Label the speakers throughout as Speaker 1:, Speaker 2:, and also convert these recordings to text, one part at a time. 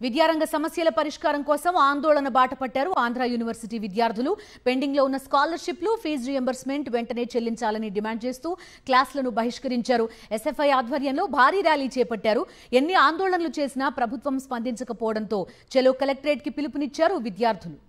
Speaker 1: విద్యారంగ సమస్యల పరిష్కారం కోసం ఆందోళన బాట పట్టారు ఆంధ్ర యూనివర్సిటీ విద్యార్థులు. పెండింగ్ లో ఉన్న స్కాలర్షిప్లు, ఫీజు రియంబర్స్మెంట్ వెంటనే చెల్లించాలని డిమాండ్ చేస్తూ క్లాసులను బహిష్కరించారు. ఎస్ఎఫ్ఐ ఆధ్వర్యంలో భారీ ర్యాలీ చేపట్టారు. ఎన్ని ఆందోళనలు చేసినా ప్రభుత్వం స్పందించకపోవడంతో చలో కలెక్టరేట్ కి పిలుపునిచ్చారు విద్యార్థులు.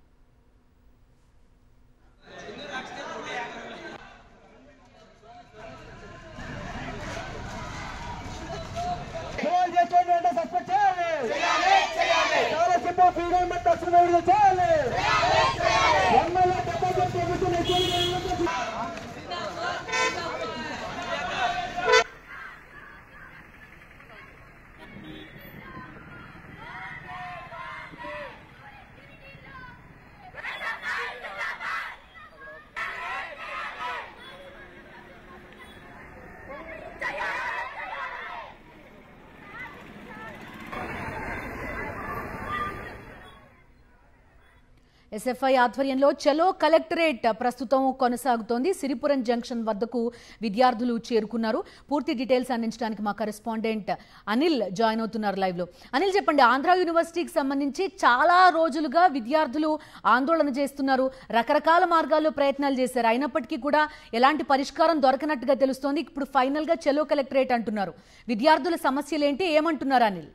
Speaker 1: ఎస్ఎఫ్ఐ ఆధ్వర్యంలో చలో కలెక్టరేట్ ప్రస్తుతం కొనసాగుతోంది. సిరిపురం జంక్షన్ వద్దకు విద్యార్థులు చేరుకున్నారు. పూర్తి డీటెయిల్స్ అందించడానికి మా కరెస్పాండెంట్ అనిల్ జాయిన్ అవుతున్నారు లైవ్ లో. అనిల్, చెప్పండి, ఆంధ్ర యూనివర్సిటీకి సంబంధించి చాలా రోజులుగా విద్యార్థులు ఆందోళన చేస్తున్నారు. రకరకాల మార్గాల్లో ప్రయత్నాలు చేశారు. అయినప్పటికీ కూడా ఎలాంటి పరిష్కారం దొరకనట్టుగా తెలుస్తోంది. ఇప్పుడు ఫైనల్ గా చలో కలెక్టరేట్ అంటున్నారు. విద్యార్థుల సమస్యలేంటి, ఏమంటున్నారు అనిల్?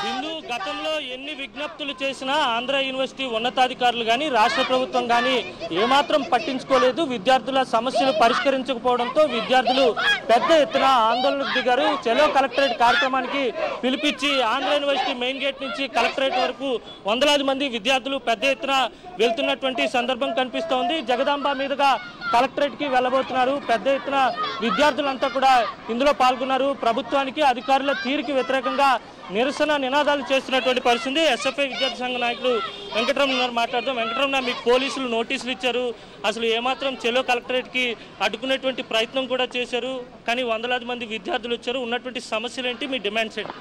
Speaker 2: హిందూ గతంలో ఎన్ని విజ్ఞప్తులు చేసినా ఆంధ్ర యూనివర్సిటీ ఉన్నతాధికారులు కానీ రాష్ట్ర ప్రభుత్వం కానీ ఏమాత్రం పట్టించుకోలేదు. విద్యార్థుల సమస్యలు పరిష్కరించకపోవడంతో విద్యార్థులు పెద్ద ఎత్తున ఆందోళనకు దిగారు. చలో కలెక్టరేట్ కార్యక్రమానికి పిలిపించి ఆంధ్ర యూనివర్సిటీ మెయిన్ గేట్ నుంచి కలెక్టరేట్ వరకు వందలాది మంది విద్యార్థులు పెద్ద ఎత్తున వెళ్తున్నటువంటి సందర్భం కనిపిస్తోంది. జగదాంబ మీదుగా కలెక్టరేట్ కి వెళ్ళబోతున్నారు. పెద్ద ఎత్తున విద్యార్థులంతా కూడా ఇందులో పాల్గొన్నారు. ప్రభుత్వానికి, అధికారుల తీరుకి వ్యతిరేకంగా నిరసన నినాదాలు చేస్తున్నటువంటి పరిస్థితి. ఎస్ఎఫ్ఐ విద్యార్థి సంఘ నాయకుడు వెంకటరమణ మాట్లాడదాం. వెంకటరమణ, మీకు పోలీసులు నోటీసులు ఇచ్చారు, అసలు ఏమాత్రం చెలో కలెక్టరేట్ కి అడ్డుకునేటువంటి ప్రయత్నం కూడా చేశారు, కానీ వందలాది మంది విద్యార్థులు వచ్చారు. ఉన్నటువంటి సమస్యలు ఏంటి, మీ డిమాండ్స్ ఏంటి?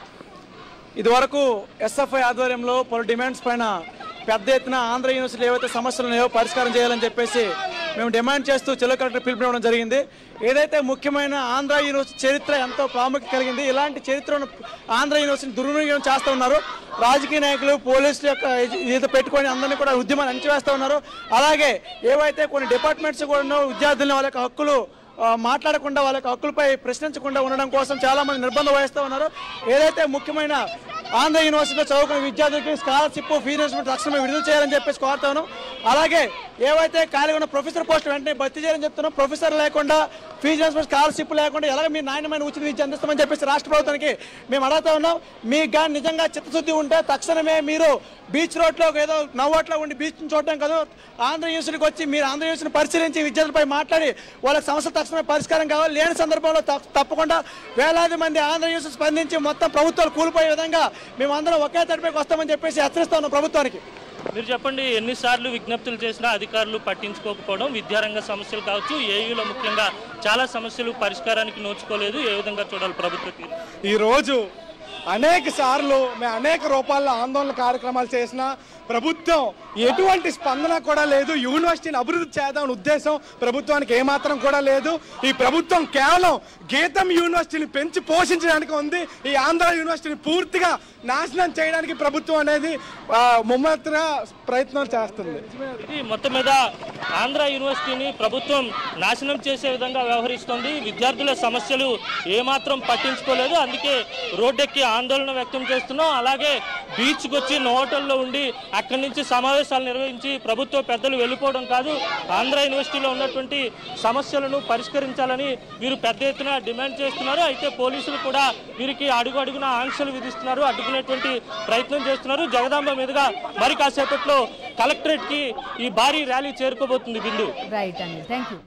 Speaker 3: ఇదివరకు ఎస్ఎఫ్ఐ ఆధ్వర్యంలో పలు డిమాండ్స్ పైన పెద్ద ఎత్తున ఆంధ్ర యూనివర్సిటీలో ఏవైతే సమస్యలు ఉన్నాయో పరిష్కారం చేయాలని చెప్పేసి మేము డిమాండ్ చేస్తూ చలో కలెక్టర్ పిలుపునివ్వడం జరిగింది. ఏదైతే ముఖ్యమైన ఆంధ్ర యూనివర్సిటీ చరిత్ర ఎంతో ప్రాముఖ్యత కలిగింది. ఇలాంటి చరిత్రను ఆంధ్ర యూనివర్సిటీ దుర్వినియోగం చేస్తూ ఉన్నారు. రాజకీయ నాయకులు, పోలీసుల యొక్క ఇది పెట్టుకొని అందరినీ కూడా ఉద్యమాన్ని అణచివేస్తూ ఉన్నారు. అలాగే ఏవైతే కొన్ని డిపార్ట్మెంట్స్ కూడా విద్యార్థులను వాళ్ళ యొక్క హక్కులు మాట్లాడకుండా, వాళ్ళ యొక్క హక్కులపై ప్రశ్నించకుండా ఉండడం కోసం చాలా మంది నిర్బంధం వహిస్తూ ఉన్నారు. ఏదైతే ముఖ్యమైన ఆంధ్ర యూనివర్సిటీలో చదువుకునే విద్యార్థులకి స్కాలర్షిప్, ఫీజు రియంబర్స్మెంట్ తక్షణమే విడుదల చేయాలని చెప్పేసి కోరుతాను. అలాగే ఏవైతే ఖాళీగా ఉన్న ప్రొఫెసర్ పోస్టులు వెంటనే భర్తీ చేయాలని చెప్తున్నాం. ప్రొఫెసర్ లేకుండా, ఫీజు రియంబర్స్మెంట్, స్కాలర్షిప్ లేకుండా ఎలాగ మీరు నాణ్యమైన ఉచిత విద్య అందిస్తామని చెప్పేసి రాష్ట్ర ప్రభుత్వానికి మేము అడుగుతా ఉన్నాం. మీకు కానీ నిజంగా చిత్తశుద్ధి ఉంటే తక్షణమే మీరు బీచ్ రోడ్లో ఏదో నవ్వట్లో ఉండి బీచ్ని చూడటం కాదు, ఆంధ్ర యూనివర్సిటీకి వచ్చి మీరు ఆంధ్ర యూనివర్సిటీని పరిశీలించి విద్యార్థులపై మాట్లాడి వాళ్ళకి సమస్యలు తక్షణమే పరిష్కారం కావాలి. లేని సందర్భంలో తప్పకుండా వేలాది మంది ఆంధ్ర యూనివర్సిటీ స్పందించి మొత్తం ప్రభుత్వాలు కూలిపోయే విధంగా మేము అందరం ఒకే తడిపైకి వస్తామని చెప్పేసి హెచ్చరిస్తా ఉన్నాం ప్రభుత్వానికి.
Speaker 2: మీరు చెప్పండి, ఎన్నిసార్లు విజ్ఞప్తులు చేసినా అధికారులు పట్టించుకోకపోవడం, విద్యారంగ సమస్యలు కావచ్చు, ఏయూలో ముఖ్యంగా చాలా సమస్యలు పరిష్కారానికి నోచుకోలేదు, ఏ విధంగా చూడాలి ప్రభుత్వ తీరు?
Speaker 4: ఈరోజు అనేక సార్లు మేము అనేక రూపాల్లో ఆందోళన కార్యక్రమాలు చేసిన ప్రభుత్వం ఎటువంటి స్పందన కూడా లేదు. యూనివర్సిటీని అభివృద్ధి చేద్దామని ఉద్దేశం ప్రభుత్వానికి ఏమాత్రం కూడా లేదు. ఈ ప్రభుత్వం కేవలం గీతం యూనివర్సిటీని పెంచి పోషించడానికి ఉంది. ఈ ఆంధ్ర యూనివర్సిటీని పూర్తిగా నాశనం చేయడానికి ప్రభుత్వం అనేది ముమ్మరంగా ప్రయత్నం చేస్తుంది.
Speaker 2: మొత్తం మీద ఆంధ్ర యూనివర్సిటీని ప్రభుత్వం నాశనం చేసే విధంగా వ్యవహరిస్తోంది. విద్యార్థుల సమస్యలు ఏమాత్రం పట్టించుకోలేదు. అందుకే రోడ్డెక్కి ఆందోళన వ్యక్తం చేస్తున్నాం. అలాగే బీచ్కి వచ్చి హోటల్లో ఉండి అక్కడి నుంచి సమావేశాలు నిర్వహించి ప్రభుత్వ పెద్దలు వెళ్ళిపోవడం కాదు, ఆంధ్ర యూనివర్సిటీలో ఉన్నటువంటి సమస్యలను పరిష్కరించాలని వీరు పెద్ద ఎత్తున డిమాండ్ చేస్తున్నారు. అయితే పోలీసులు కూడా వీరికి అడుగు అడుగున ఆంక్షలు విధిస్తున్నారు, అడ్డుకునేటువంటి ప్రయత్నం చేస్తున్నారు. జగదాంబ మీదుగా మరి కాసేపట్లో కలెక్టరేట్ కి ఈ భారీ ర్యాలీ చేరుకోబోతుంది. బిందు.
Speaker 1: రైట్ అండి, థ్యాంక్ యూ.